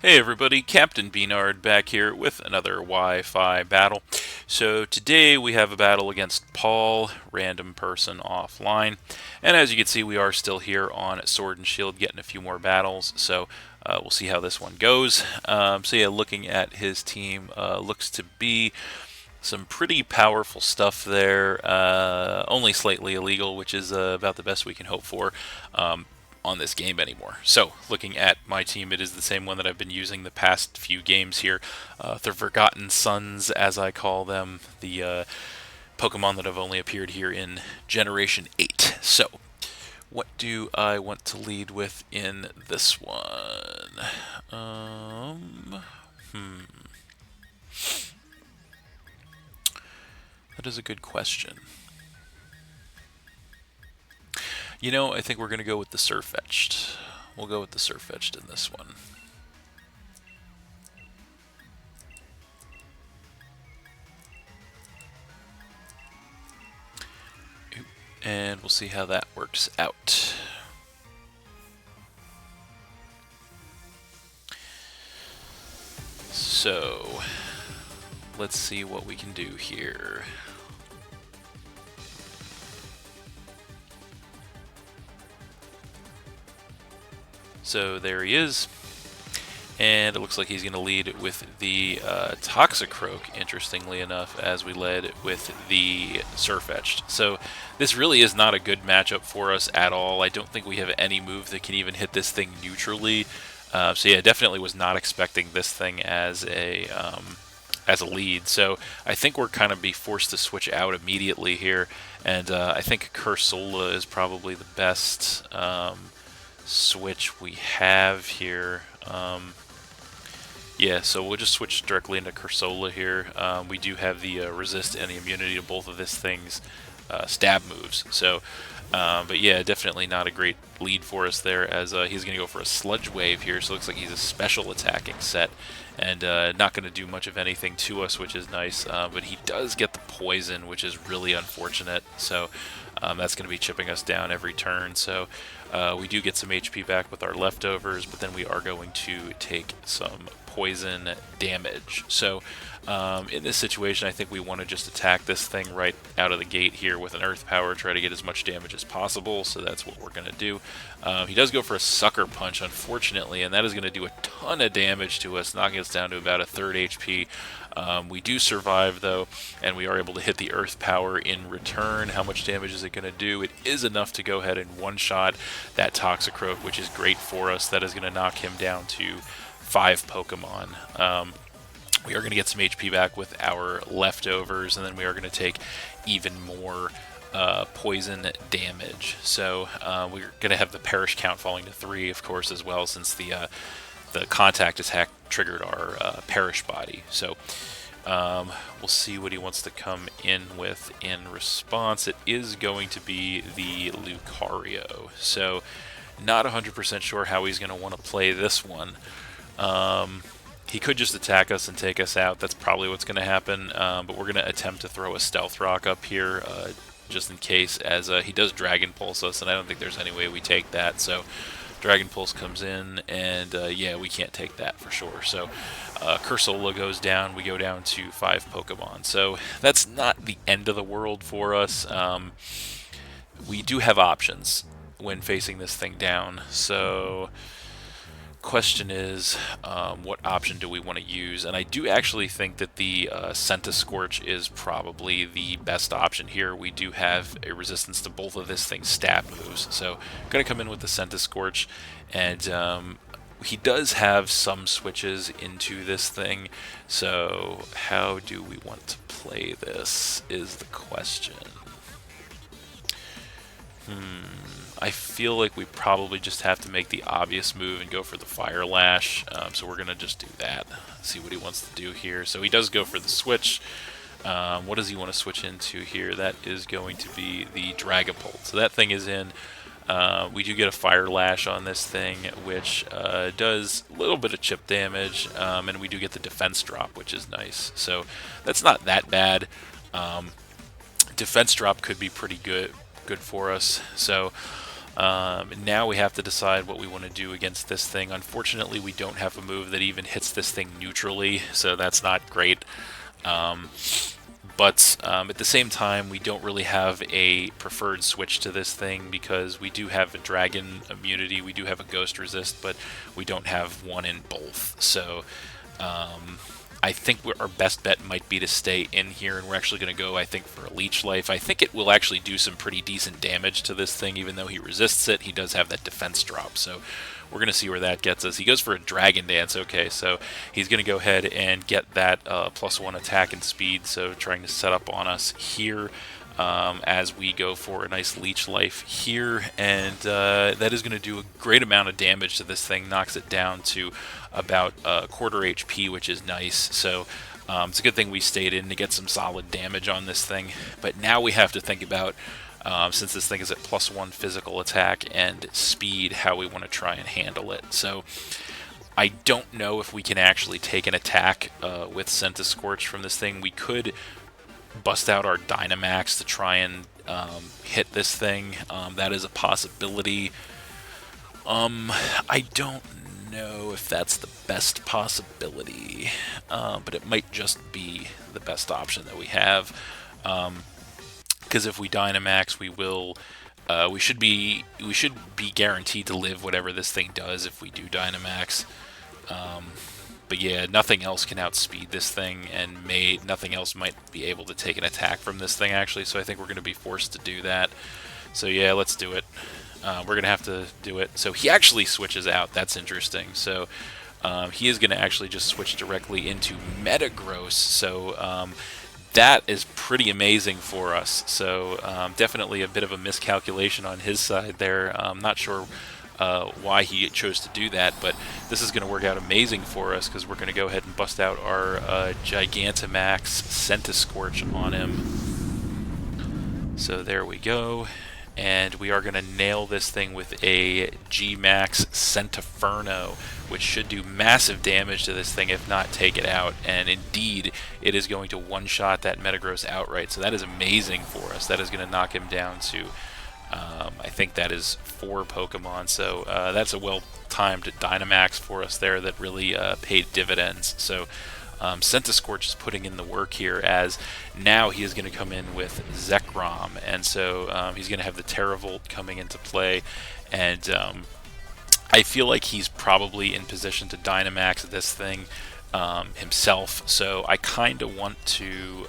Hey everybody, Captain B-Nard back here with another Wi-Fi battle. So today we have a battle against Paul, random person offline. And as you can see, we are still here on Sword and Shield getting a few more battles. So we'll see how this one goes. So yeah, looking at his team, looks to be some pretty powerful stuff there. Only slightly illegal, which is about the best we can hope for. On this game anymore. So, looking at my team, it is the same one that I've been using the past few games here. The Forgotten Sons, as I call them, the Pokemon that have only appeared here in Generation 8. So, what do I want to lead with in this one? That is a good question. You know, I think we're going to go with the Surfetched. We'll go with the Surfetched in this one. And we'll see how that works out. So, let's see what we can do here. So there he is. And it looks like he's going to lead with the Toxicroak, interestingly enough, as we led with the Surfetched. So this really is not a good matchup for us at all. I don't think we have any move that can even hit this thing neutrally. So yeah, definitely was not expecting this thing as a lead. So I think we're kind of be forced to switch out immediately here. And I think Cursola is probably the best switch we have here. Yeah, so we'll just switch directly into Cursola here. We do have the resist and the immunity to both of this thing's stab moves. So, but yeah, definitely not a great lead for us there, as he's going to go for a Sludge Wave here. So it looks like he's a special attacking set and not going to do much of anything to us, which is nice. But he does get the poison, which is really unfortunate. So that's going to be chipping us down every turn. So we do get some HP back with our leftovers, but then we are going to take some poison damage. So in this situation, I think we want to just attack this thing right out of the gate here with an Earth Power, try to get as much damage as possible, so that's what we're going to do. He does go for a Sucker Punch, unfortunately, and that is going to do a ton of damage to us, knocking us down to about a third HP. We do survive, though, and we are able to hit the Earth Power in return. How much damage is it going to do? It is enough to go ahead and one-shot that Toxicroak, which is great for us. That is going to knock him down to 5 Pokemon. We are going to get some HP back with our leftovers, and then we are going to take even more poison damage. So we're going to have the Perish count falling to 3, of course, as well, since the contact attack triggered our Perish body. So we'll see what he wants to come in with in response. It is going to be the Lucario. So not 100% sure how he's going to want to play this one. He could just attack us and take us out. That's probably what's going to happen. But we're going to attempt to throw a Stealth Rock up here, just in case, as he does Dragon Pulse us, and I don't think there's any way we take that. So Dragon Pulse comes in, and yeah, we can't take that for sure. So Cursola goes down. We go down to 5 Pokemon. So that's not the end of the world for us. We do have options when facing this thing down. So question is, what option do we want to use? And I do actually think that the Scorch is probably the best option here. We do have a resistance to both of this thing's stab moves, so I'm going to come in with the Scorch, and he does have some switches into this thing, so how do we want to play this is the question. I feel like we probably just have to make the obvious move and go for the Fire Lash, so we're going to just do that. See what he wants to do here. So he does go for the switch. What does he want to switch into here? That is going to be the Dragapult. So that thing is in. We do get a Fire Lash on this thing, which does a little bit of chip damage, and we do get the Defense Drop, which is nice. So that's not that bad. Defense Drop could be pretty good for us. So Now we have to decide what we want to do against this thing. Unfortunately, we don't have a move that even hits this thing neutrally, so that's not great. But at the same time, we don't really have a preferred switch to this thing because we do have a dragon immunity, we do have a ghost resist, but we don't have one in both. So I think our best bet might be to stay in here, and we're actually going to go, I think, for a Leech Life. I think it will actually do some pretty decent damage to this thing, even though he resists it. He does have that defense drop, so we're going to see where that gets us. He goes for a Dragon Dance. Okay, so he's going to go ahead and get that +1 attack and speed, so trying to set up on us here. As we go for a nice Leech Life here, and that is going to do a great amount of damage to this thing, knocks it down to about quarter HP, which is nice. So it's a good thing we stayed in to get some solid damage on this thing. But now we have to think about, since this thing is at +1 physical attack and speed, how we want to try and handle it. So I don't know if we can actually take an attack with Scorch from this thing. We could bust out our Dynamax to try and hit this thing. That is a possibility. I don't know if that's the best possibility, but it might just be the best option that we have. Because if we Dynamax, we should be guaranteed to live whatever this thing does if we do Dynamax. But yeah, nothing else can outspeed this thing, and nothing else might be able to take an attack from this thing, actually, so I think we're going to be forced to do that. So yeah, let's do it. We're going to have to do it. So he actually switches out. That's interesting. So he is going to actually just switch directly into Metagross, so that is pretty amazing for us. So definitely a bit of a miscalculation on his side there. I'm not sure why he chose to do that, but this is going to work out amazing for us because we're going to go ahead and bust out our Gigantamax Scorch on him. So there we go, and we are going to nail this thing with a G-Max Centiferno, which should do massive damage to this thing if not take it out, and indeed it is going to one-shot that Metagross outright, so that is amazing for us. That is going to knock him down to I think that is 4 Pokemon, so that's a well-timed Dynamax for us there that really paid dividends. So Scorch is putting in the work here, as now he is going to come in with Zekrom, and so he's going to have the Terravolt coming into play, and I feel like he's probably in position to Dynamax this thing himself, so I kind of want to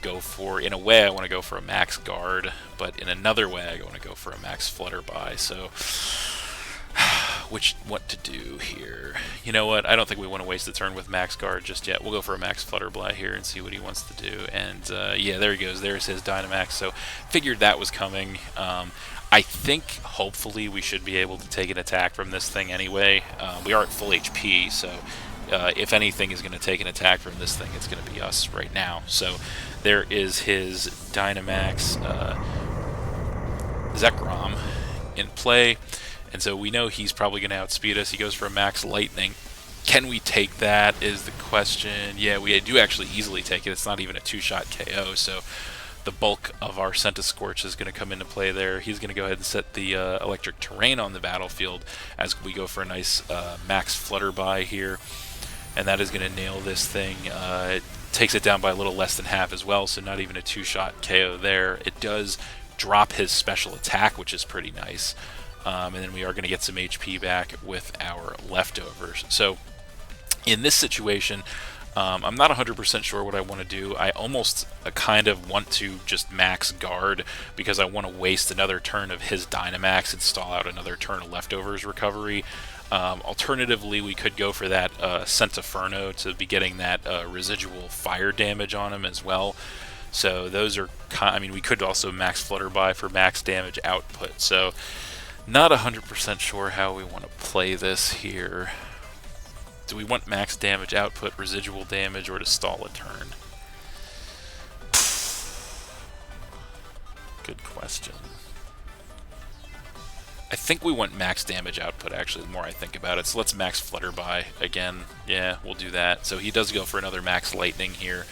go for, in a way I want to go for a Max Guard, but in another way I want to go for a Max Flutterby. So what to do here? You know what, I don't think we want to waste the turn with Max Guard just yet. We'll go for a Max Flutterby here and see what he wants to do, and yeah, there he goes. There's his Dynamax, so figured that was coming. I think hopefully we should be able to take an attack from this thing anyway. We are at full HP, so if anything is going to take an attack from this thing, it's going to be us right now. So there is his Dynamax Zekrom in play, and so we know he's probably going to outspeed us. He goes for a Max Lightning. Can we take that is the question. Yeah, we do actually easily take it. It's not even a 2-shot KO, so the bulk of our Scorch is going to come into play there. He's going to go ahead and set the electric terrain on the battlefield as we go for a nice Max Flutterby here, and that is going to nail this thing. It takes it down by a little less than half as well, so not even a 2-shot KO there. It does drop his special attack, which is pretty nice, and then we are going to get some HP back with our leftovers. So in this situation, I'm not 100% sure what I want to do. I almost kind of want to just Max Guard because I want to waste another turn of his Dynamax and stall out another turn of leftovers recovery. Alternatively, we could go for that Centiferno to be getting that residual fire damage on him as well. So those are, I mean, we could also Max Flutterby for max damage output. So not 100% sure how we want to play this here. Do we want max damage output, residual damage, or to stall a turn? Good question. I think we want max damage output, actually, the more I think about it. So let's Max Flutterby again. Yeah, we'll do that. So he does go for another Max Lightning here.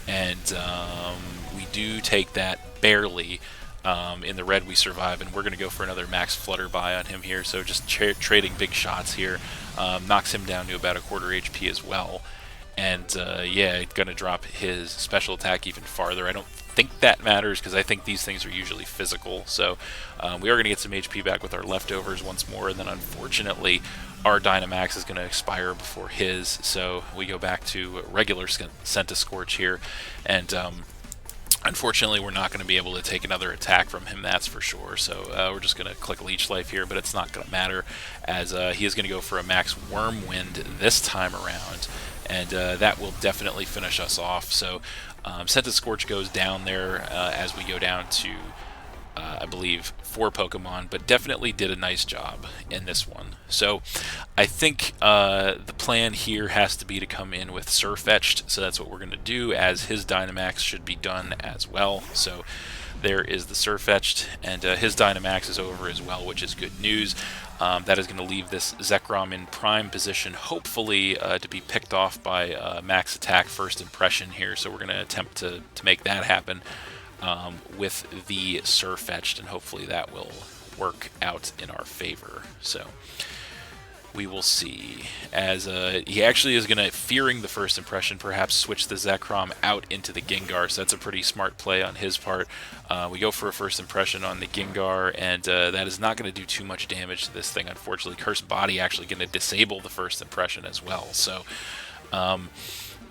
And we do take that barely. In the red we survive, and we're going to go for another max Flutterby on him here. So just trading big shots here knocks him down to about a quarter HP as well. And yeah, going to drop his special attack even farther. I don't think that matters because I think these things are usually physical. So we are going to get some HP back with our leftovers once more, and then unfortunately our Dynamax is going to expire before his. So we go back to regular Scentiscorch here, and unfortunately, we're not going to be able to take another attack from him, that's for sure. So we're just going to click Leech Life here, but it's not going to matter, as he is going to go for a max Wormwind this time around, and that will definitely finish us off. So Scentiscorch goes down there as we go down to, I believe, 4 Pokemon, but definitely did a nice job in this one. So I think the plan here has to be to come in with Surfetched, so that's what we're going to do, as his Dynamax should be done as well. So there is the Surfetched, and his Dynamax is over as well, which is good news. That is going to leave this Zekrom in prime position, hopefully to be picked off by Max Attack First Impression here, so we're going to attempt to make that happen with the Surfetched, and hopefully that will work out in our favor. So we will see, as he actually is going to, fearing the First Impression, perhaps switch the Zekrom out into the Gengar, so that's a pretty smart play on his part. We go for a First Impression on the Gengar, and that is not going to do too much damage to this thing, unfortunately. Cursed Body actually going to disable the First Impression as well, so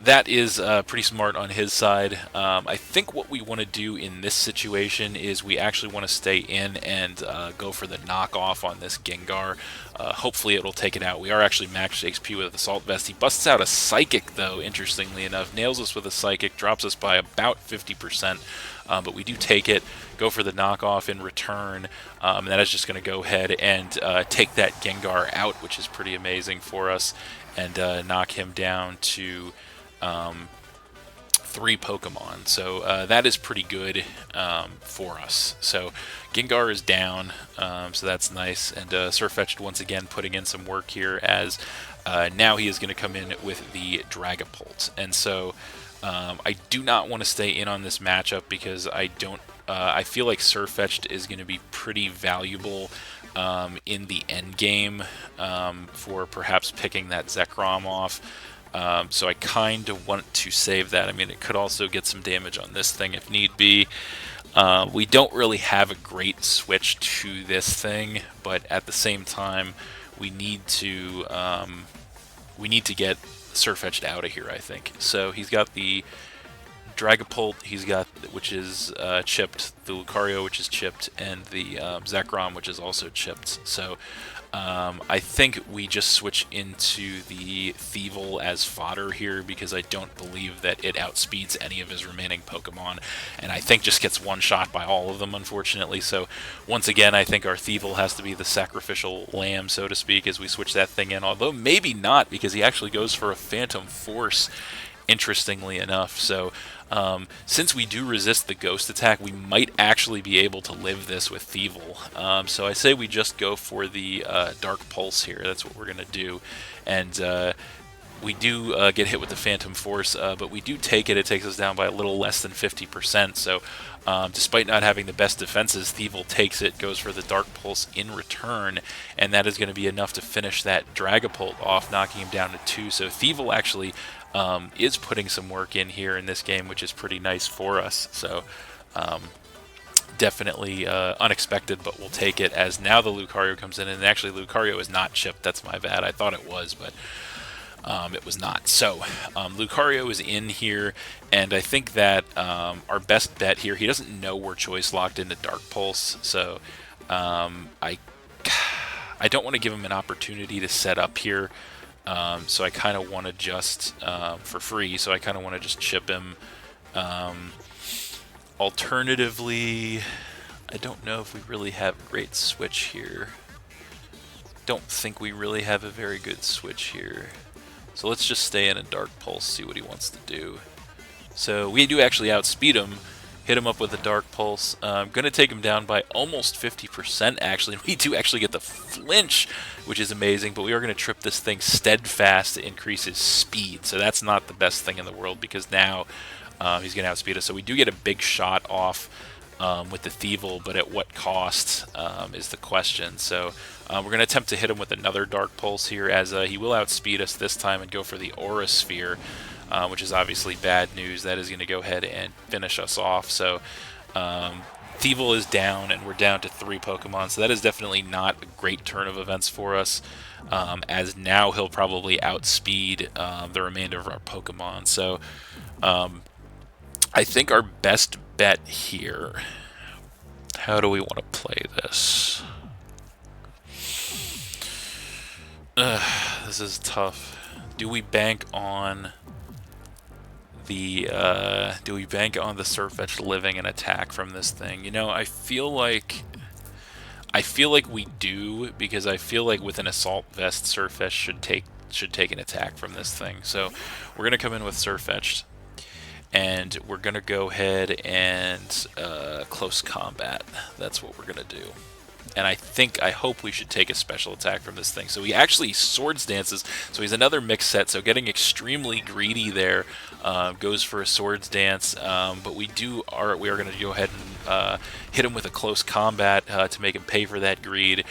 that is pretty smart on his side. I think what we want to do in this situation is we actually want to stay in and go for the knockoff on this Gengar. Hopefully it will take it out. We are actually max HP with Assault Vest. He busts out a Psychic, though, interestingly enough. Nails us with a Psychic, drops us by about 50%. But we do take it, go for the knockoff in return. And that is just going to go ahead and take that Gengar out, which is pretty amazing for us, and knock him down to 3 Pokemon, so that is pretty good for us. So Gengar is down, so that's nice, and Surfetched once again putting in some work here, as now he is going to come in with the Dragapult, and so I do not want to stay in on this matchup because I feel like Surfetched is going to be pretty valuable in the end game for perhaps picking that Zekrom off. So I kind of want to save that. I mean, it could also get some damage on this thing if need be. We don't really have a great switch to this thing, but at the same time, we need to get Surfetched out of here, I think. So he's got the Dragapult, he's got, which is chipped, the Lucario, which is chipped, and the Zekrom, which is also chipped. So I think we just switch into the Thievul as fodder here, because I don't believe that it outspeeds any of his remaining Pokemon, and I think just gets one-shot by all of them, unfortunately. So once again, I think our Thievul has to be the sacrificial lamb, so to speak, as we switch that thing in, although maybe not, because he actually goes for a Phantom Force, interestingly enough. So since we do resist the Ghost attack, we might actually be able to live this with Thievul. So I say we just go for the Dark Pulse here. That's what we're going to do. And we do get hit with the Phantom Force, but we do take it. It takes us down by a little less than 50%. So despite not having the best defenses, Thievul takes it, goes for the Dark Pulse in return, and that is going to be enough to finish that Dragapult off, knocking him down to 2. So Thievul actually is putting some work in here in this game, which is pretty nice for us. So definitely unexpected, but we'll take it, as now the Lucario comes in, and actually Lucario is not chipped. That's my bad. I thought it was, but it was not. So Lucario is in here, and I think that our best bet here, he doesn't know we're choice locked into Dark Pulse, so I don't want to give him an opportunity to set up here. So I kind of want to just, for free, so I kind of want to just chip him. Alternatively, I don't know if we really have a great switch here. Don't think we really have a very good switch here. So let's just stay in a Dark Pulse, see what he wants to do. So we do actually outspeed him. Hit him up with a Dark Pulse. I'm going to take him down by almost 50%, actually. We do actually get the flinch, which is amazing, but we are going to trip this thing steadfast to increase his speed. So that's not the best thing in the world, because now he's going to outspeed us. So we do get a big shot off with the Thievel, but at what cost is the question. So we're going to attempt to hit him with another Dark Pulse here, as he will outspeed us this time and go for the Aura Sphere, which is obviously bad news. That is going to go ahead and finish us off. So Thievel is down, and we're down to 3 Pokemon, so that is definitely not a great turn of events for us, as now he'll probably outspeed the remainder of our Pokemon. So I think our best bet here, how do we want to play this? This is tough. Do we bank on the Surfetch'd living and attack from this thing? You know, I feel like we do, because I feel like with an Assault Vest, Surfetch'd should take an attack from this thing. So we're gonna come in with Surfetch'd, and we're gonna go ahead and close combat. That's what we're gonna do. And I hope we should take a special attack from this thing. So he actually Swords Dances, so he's another mix set, so getting extremely greedy there. Goes for a Swords Dance, but we are going to go ahead and hit him with a close combat to make him pay for that greed,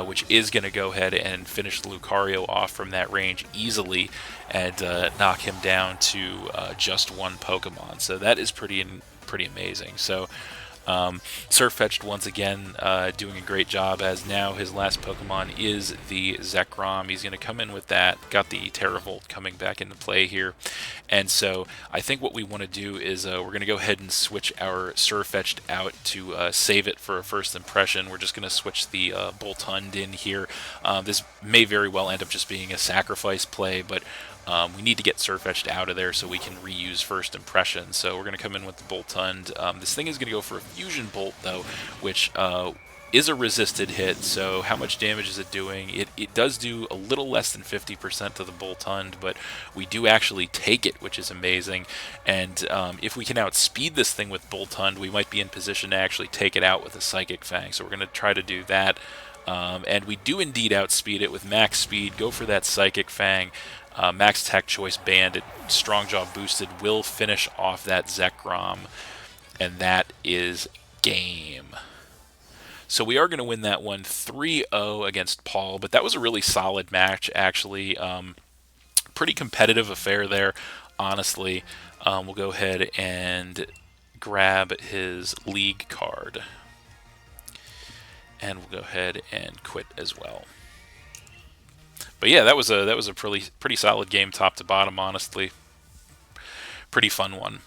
which is going to go ahead and finish Lucario off from that range easily and knock him down to just 1 Pokemon. So that is pretty amazing. So Surfetch'd once again doing a great job, as now his last Pokemon is the Zekrom. He's going to come in with that. Got the Terravolt coming back into play here. And so I think what we want to do is we're going to go ahead and switch our Surfetch'd out to save it for a first impression. We're just going to switch the Boltund in here. This may very well end up just being a sacrifice play, but we need to get Surfetch'd out of there so we can reuse first impression. So we're going to come in with the Boltund. This thing is going to go for a Fusion Bolt, though, which is a resisted hit. So how much damage is it doing? It does do a little less than 50% to the Boltund, but we do actually take it, which is amazing. And if we can outspeed this thing with Boltund, we might be in position to actually take it out with a Psychic Fang. So we're going to try to do that. And we do indeed outspeed it with max speed. Go for that Psychic Fang. Max Attack Choice Banded, Strong Jaw boosted, will finish off that Zekrom, and that is game. So we are going to win that one 3-0 against Paul, but that was a really solid match, actually. Pretty competitive affair there, honestly. We'll go ahead and grab his league card, and we'll go ahead and quit as well. But yeah, that was a pretty solid game, top to bottom. Honestly, pretty fun one.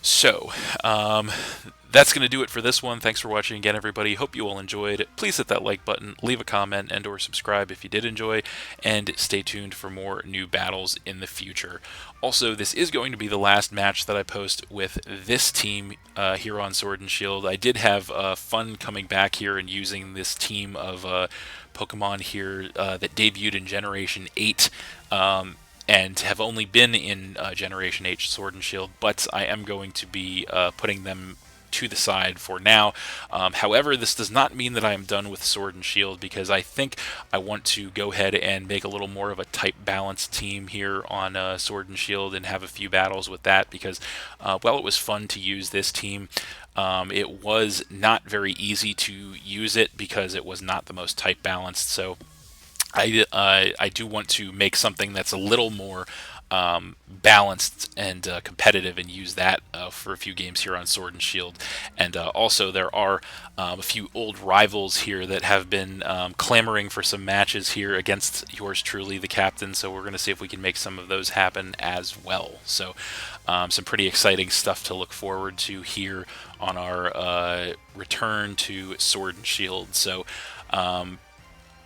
So that's going to do it for this one. Thanks for watching again, everybody. Hope you all enjoyed. Please hit that like button, leave a comment, and/or subscribe if you did enjoy, and stay tuned for more new battles in the future. Also, this is going to be the last match that I post with this team here on Sword and Shield. I did have fun coming back here and using this team of Pokemon here that debuted in Generation 8 and have only been in Generation 8 Sword and Shield, but I am going to be putting them to the side for now. However, this does not mean that I am done with Sword and Shield, because I think I want to go ahead and make a little more of a type balanced team here on Sword and Shield and have a few battles with that, because while it was fun to use this team, it was not very easy to use it because it was not the most type balanced. So I do want to make something that's a little more balanced and competitive, and use that for a few games here on Sword and Shield. And also there are a few old rivals here that have been clamoring for some matches here against yours truly, the captain, so we're going to see if we can make some of those happen as well. So some pretty exciting stuff to look forward to here on our return to Sword and Shield. So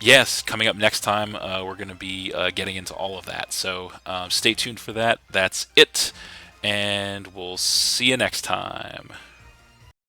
yes, coming up next time, we're going to be getting into all of that. So stay tuned for that. That's it, and we'll see you next time.